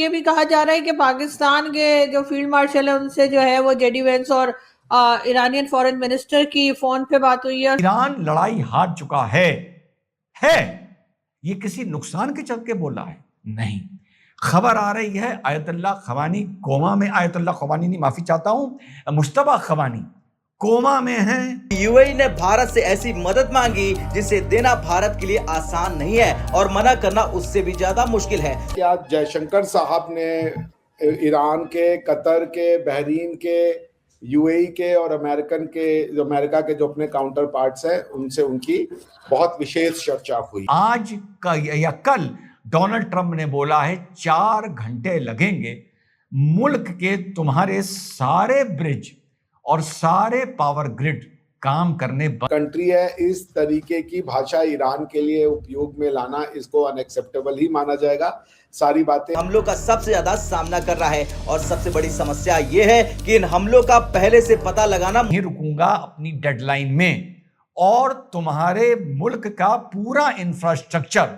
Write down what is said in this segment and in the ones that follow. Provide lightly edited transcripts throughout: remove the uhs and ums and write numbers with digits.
ये भी कहा जा रहा है कि पाकिस्तान के जो फील्ड मार्शल है उनसे जो है वो जेडी वेंस और ईरानियन फॉरेन मिनिस्टर की फोन पे बात हुई है। ईरान लड़ाई हार चुका है। ये किसी नुकसान के चलते बोला है नहीं। खबर आ रही है आयतुल्लाह खवानी कोमा में, आयतुल्लाह खवानी नहीं, माफी चाहता हूं, मुश्तबा खवानी कोमा में है। यूएई ने भारत से ऐसी मदद मांगी जिसे देना भारत के लिए आसान नहीं है और मना करना उससे भी ज्यादा मुश्किल है। क्या जयशंकर साहब ने ईरान के, कतर के, बहरीन के, यूएई के और अमेरिका के जो अपने काउंटर पार्ट्स हैं उनसे उनकी बहुत विशेष चर्चा हुई। आज का या कल डोनाल्ड ट्रंप ने बोला है 4 घंटे लगेंगे मुल्क के तुम्हारे सारे ब्रिज और सारे पावर ग्रिड काम करने। कंट्री है, इस तरीके की भाषा ईरान के लिए उपयोग में लाना इसको अनएक्सेप्टेबल ही माना जाएगा। सारी बातें हमलों का सबसे ज्यादा सामना कर रहा है और सबसे बड़ी समस्या ये है कि इन हमलों का पहले से पता लगाना। नहीं रुकूंगा अपनी डेडलाइन में और तुम्हारे मुल्क का पूरा इंफ्रास्ट्रक्चर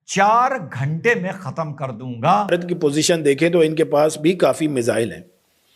4 घंटे में खत्म कर दूंगा। भारत की पोजीशन देखें तो इनके पास भी काफी मिसाइल हैं।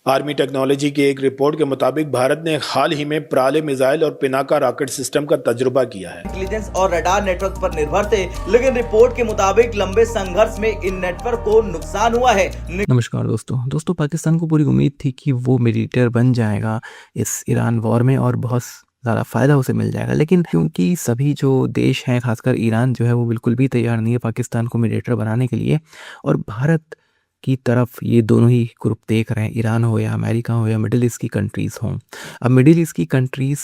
आर्मी टेक्नोलॉजी की एक रिपोर्ट के मुताबिक भारत ने हाल ही में प्राले मिसाइल और पिनाका रॉकेट सिस्टम का तजुर्बा किया है। इंटेलिजेंस और रडार नेटवर्क पर निर्भर थे, लेकिन रिपोर्ट के मुताबिक लंबे संघर्ष में इन नेटवर्क को नुकसान हुआ है। नमस्कार दोस्तों, पाकिस्तान को पूरी उम्मीद थी कि वो मीडिएटर बन जाएगा इस ईरान वॉर में और बहुत ज़्यादा फ़ायदा उसे मिल जाएगा, लेकिन क्योंकि सभी जो देश हैं, खासकर ईरान जो है वो बिल्कुल भी तैयार नहीं है पाकिस्तान को मीडिएटर बनाने के लिए, और भारत की तरफ ये दोनों ही ग्रुप देख रहे हैं, ईरान हो या अमेरिका हो या मिडिल ईस्ट की कंट्रीज़ हों। अब मिडिल ईस्ट की कंट्रीज़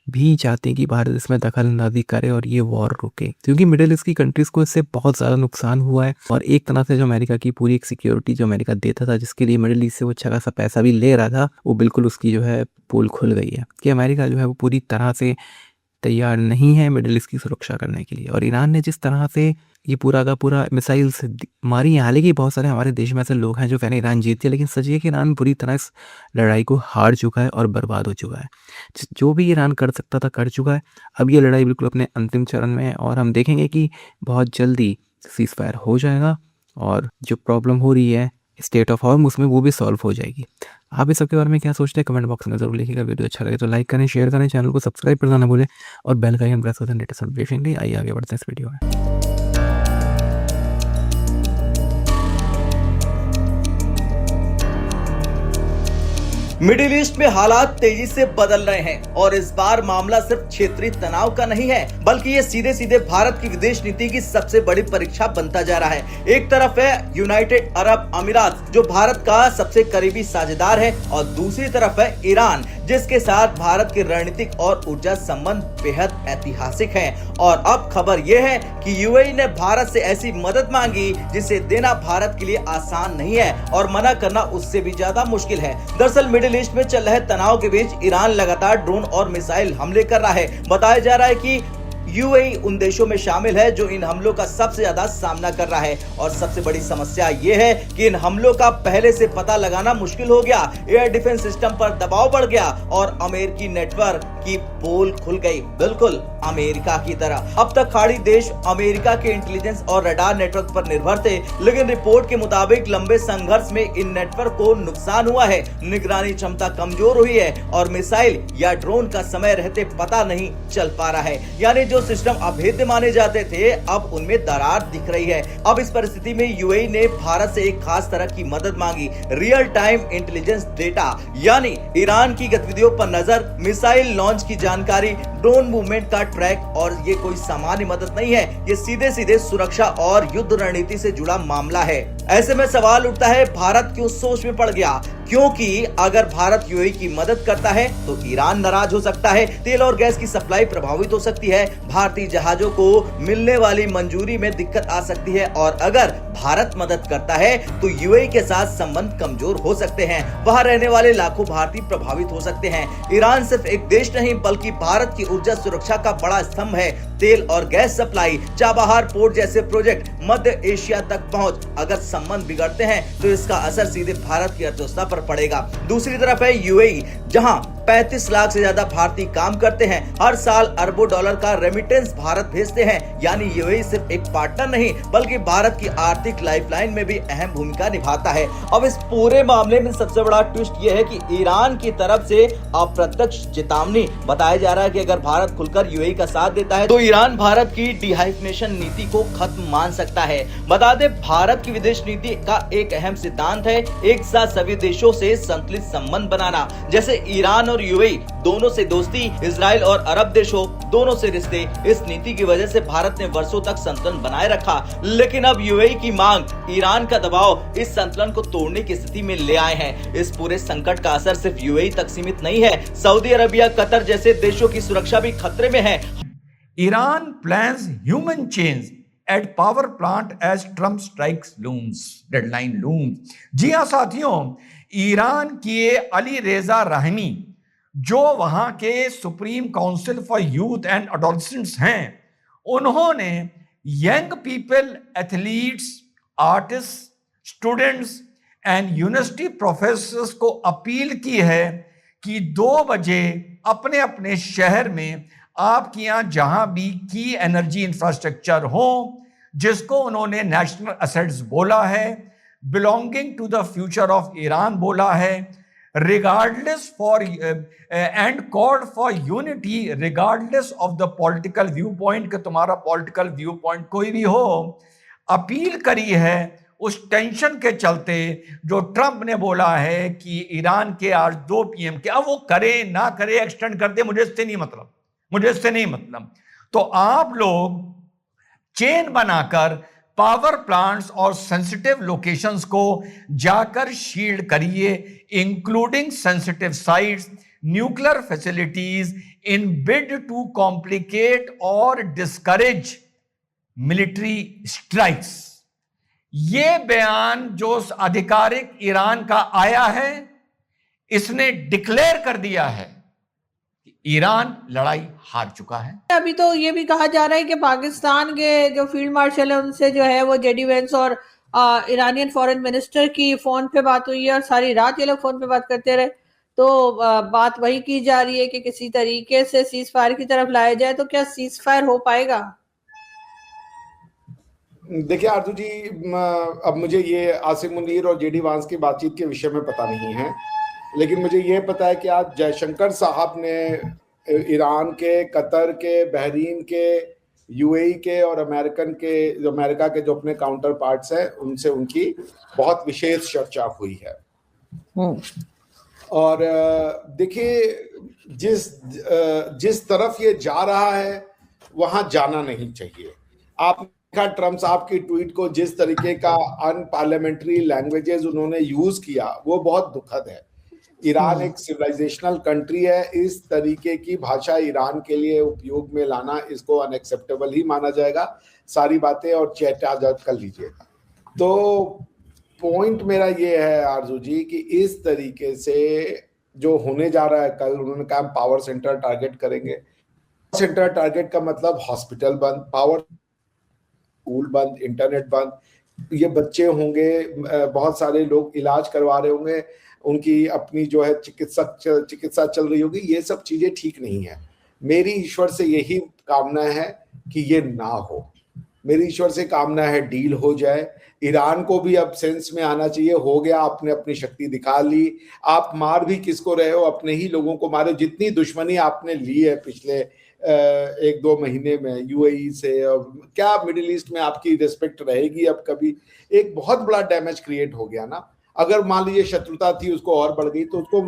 भी चाहते हैं कि भारत इसमें दखल अंदाजी करे और ये वॉर रुके, क्योंकि मिडिल ईस्ट की कंट्रीज़ को इससे बहुत ज़्यादा नुकसान हुआ है। और एक तरह से जो अमेरिका की पूरी एक सिक्योरिटी जो अमेरिका देता था, जिसके लिए मिडिल ईस्ट से वो अच्छा खासा पैसा भी ले रहा था, वो बिल्कुल उसकी जो है पोल खुल गई है कि अमेरिका जो है वो पूरी तरह से तैयार नहीं है मिडिल ईस्ट की सुरक्षा करने के लिए। और ईरान ने जिस तरह से ये पूरा का पूरा मिसाइल से मारी है, हालांकि बहुत सारे हमारे देश में ऐसे लोग हैं जो कहने ईरान जीती है, लेकिन सच ये कि ईरान बुरी तरह इस लड़ाई को हार चुका है और बर्बाद हो चुका है। जो भी ईरान कर सकता था कर चुका है। अब ये लड़ाई बिल्कुल अपने अंतिम चरण में है और हम देखेंगे कि बहुत जल्दी सीज़ फायर हो जाएगा और जो प्रॉब्लम हो रही है स्टेट ऑफ हॉर्मुज़ में वो भी सॉल्व हो जाएगी। आप इस सबके बारे में क्या सोचते हैं कमेंट बॉक्स में ज़रूर लिखिएगा। वीडियो अच्छा लगे तो लाइक करें, शेयर करें, चैनल को सब्सक्राइब करना ना भूलें और बेल का आइकन प्रेस करें लेटेस्ट नोटिफिकेशन के लिए। आइए आगे बढ़ते हैं इस वीडियो में। मिडिल ईस्ट में हालात तेजी से बदल रहे हैं और इस बार मामला सिर्फ क्षेत्रीय तनाव का नहीं है, बल्कि ये सीधे सीधे भारत की विदेश नीति की सबसे बड़ी परीक्षा बनता जा रहा है। एक तरफ है यूनाइटेड अरब अमीरात जो भारत का सबसे करीबी साझेदार है और दूसरी तरफ है ईरान जिसके साथ भारत के रणनीतिक और ऊर्जा संबंध बेहद ऐतिहासिक हैं। और अब खबर यह है कि यूएई ने भारत से ऐसी मदद मांगी जिसे देना भारत के लिए आसान नहीं है और मना करना उससे भी ज्यादा मुश्किल है। दरअसल मिडिल ईस्ट में चल रहे तनाव के बीच ईरान लगातार ड्रोन और मिसाइल हमले कर रहा है। बताया जा रहा है कि यूएई उन देशों में शामिल है जो इन हमलों का सबसे ज्यादा सामना कर रहा है और सबसे बड़ी समस्या ये है कि इन हमलों का पहले से पता लगाना मुश्किल हो गया। एयर डिफेंस सिस्टम पर दबाव बढ़ गया और अमेरिकी नेटवर्क की पोल खुल गई, बिल्कुल अमेरिका की तरह। अब तक खाड़ी देश अमेरिका के इंटेलिजेंस और रडार नेटवर्क पर निर्भर थे, लेकिन रिपोर्ट के मुताबिक लंबे संघर्ष में इन नेटवर्क को नुकसान हुआ है, निगरानी क्षमता कमजोर हुई है और मिसाइल या ड्रोन का समय रहते पता नहीं चल पा रहा है। यानी जो सिस्टम अभेद्य माने जाते थे अब उनमें दरार दिख रही है। अब इस परिस्थिति में यूएई ने भारत से एक खास तरह की मदद मांगी, रियल टाइम इंटेलिजेंस डेटा, यानी ईरान की गतिविधियों पर नजर, मिसाइल लॉन्च की जानकारी, ड्रोन मूवमेंट का ट्रैक। और ये कोई सामान्य मदद नहीं है, ये सीधे सीधे सुरक्षा और युद्ध रणनीति से जुड़ा मामला है। ऐसे में सवाल उठता है भारत क्यों सोच में पड़ गया, क्योंकि अगर भारत यूएई की मदद करता है तो ईरान नाराज हो सकता है, तेल और गैस की सप्लाई प्रभावित हो सकती है, भारतीय जहाजों को मिलने वाली मंजूरी में दिक्कत आ सकती है और अगर भारत मदद करता है तो यूएई के साथ संबंध कमजोर हो सकते हैं, वहां रहने वाले लाखों भारतीय प्रभावित हो सकते हैं। ईरान सिर्फ एक देश नहीं बल्कि भारत की ऊर्जा सुरक्षा का बड़ा स्तंभ है। तेल और गैस सप्लाई, चाबहार पोर्ट जैसे प्रोजेक्ट, मध्य एशिया तक पहुंच, अगर संबंध बिगड़ते हैं तो इसका असर सीधे भारत की अर्थव्यवस्था पर पड़ेगा। दूसरी तरफ है यूएई जहां 35 लाख से ज्यादा भारतीय काम करते हैं। हर साल अरबों डॉलर का रेमिटेंस भारत भेजते हैं। यानी यूएई सिर्फ एक पार्टनर नहीं बल्कि भारत की आर्थिक लाइफलाइन में भी अहम भूमिका निभाता है। अब इस पूरे मामले में सबसे बड़ा ट्विस्ट यह है कि ईरान की तरफ से अप्रत्यक्ष चेतावनी। बताया जा रहा है कि अगर भारत खुलकर यूएई का साथ देता है तो ईरान भारत की डिहाइफनेशन नीति को खत्म मान सकता है। बता दें, भारत की विदेश नीति का एक अहम सिद्धांत है एक साथ सभी देशों से संतुलित संबंध बनाना। जैसे ईरान और यूएई दोनों से दोस्ती, इजराइल और अरब देशों दोनों से रिश्ते। इस नीति की वजह से भारत ने वर्षों तक संतुलन बनाए रखा, लेकिन अब यूएई की मांग, ईरान का दबाव इस संतुलन को तोड़ने की स्थिति में ले आए हैं। इस पूरे संकट का असर सिर्फ यूएई तक सीमित नहीं है, सऊदी अरबिया, कतर जैसे देशों की सुरक्षा भी खतरे में है। Iran plans human chain at power plant as Trump strikes looms, deadline looms. जी हाँ साथियों, ईरान के अली रेजा रहमी जो वहां के supreme council for youth and adolescents हैं, उन्होंने young people, athletes, artist, students and university professors को अपील की है कि 2 बजे अपने अपने शहर में आपके यहाँ जहां भी की एनर्जी इंफ्रास्ट्रक्चर हो, जिसको उन्होंने नेशनल असेट्स बोला है, belonging to the future of Iran बोला है, regardless for and called for unity regardless of the political view point, कि तुम्हारा पॉलिटिकल व्यू पॉइंट कोई भी हो, अपील करी है उस टेंशन के चलते जो ट्रंप ने बोला है कि ईरान के आज 2 PM के, अब वो करे ना करे, एक्सटेंड कर दे, मुझे इससे नहीं मतलब। तो आप लोग चेन बनाकर पावर प्लांट्स और सेंसिटिव लोकेशंस को जाकर शील्ड करिए, including sensitive sites, nuclear facilities, in bid to complicate और डिस्करेज मिलिट्री स्ट्राइक्स। ये बयान जो आधिकारिक ईरान का आया है, इसने डिक्लेयर कर दिया है कि ईरान लड़ाई हार चुका है। अभी तो ये भी कहा जा रहा है कि पाकिस्तान के जो फील्ड मार्शल है उनसे जो है वो जेडी वेंस और ईरानियन फॉरेन मिनिस्टर की फोन पे बात हुई है और सारी रात ये लोग फोन पे बात करते रहे। तो बात वही की जा रही है कि किसी तरीके से सीज फायर की तरफ लाया जाए। तो क्या सीज फायर हो पाएगा? देखिए आरजू जी, अब मुझे ये आसिम मुनीर और जेडी वांस की बातचीत के विषय में पता नहीं है, लेकिन मुझे ये पता है कि आज जयशंकर साहब ने ईरान के, कतर के, बहरीन के, यूएई के और अमेरिका के जो अपने काउंटर पार्ट्स हैं उनसे उनकी बहुत विशेष चर्चा हुई है। और देखिए, जिस तरफ ये जा रहा है वहां जाना नहीं चाहिए। आप ट्रम्प साहब की ट्वीट को जिस तरीके का अनपार्लियामेंट्री लैंग्वेजेस उन्होंने यूज किया वो बहुत दुखद है। ईरान एक सिविलाइजेशनल कंट्री है, इस तरीके की भाषा ईरान के लिए उपयोग में लाना इसको अनएक्सेप्टेबल ही माना जाएगा। सारी बातें और चैट आजाद कर लीजिएगा। तो पॉइंट मेरा ये है आरजू जी कि इस तरीके से जो होने जा रहा है, कल उन्होंने कहा हम पावर सेंटर टारगेट करेंगे। सेंटर टारगेट का मतलब हॉस्पिटल बंद, पावर स्कूल बंद, इंटरनेट बंद। ये बच्चे होंगे, बहुत सारे लोग इलाज करवा रहे होंगे, उनकी अपनी जो है चिकित्सा चल रही होगी। ये सब चीजें ठीक नहीं है। मेरी ईश्वर से यही कामना है कि ये ना हो। मेरी ईश्वर से कामना है डील हो जाए। ईरान को भी अब सेंस में आना चाहिए, हो गया, आपने अपनी शक्ति दिखा ली। आप मार भी किसको रहे हो? अपने ही लोगों को मारो। जितनी दुश्मनी आपने ली है पिछले 1-2 महीने में यूएई से, और क्या मिडिल ईस्ट में आपकी रिस्पेक्ट रहेगी अब कभी? एक बहुत बड़ा डैमेज क्रिएट हो गया ना। अगर मान लीजिए शत्रुता थी उसको और बढ़ गई तो उसको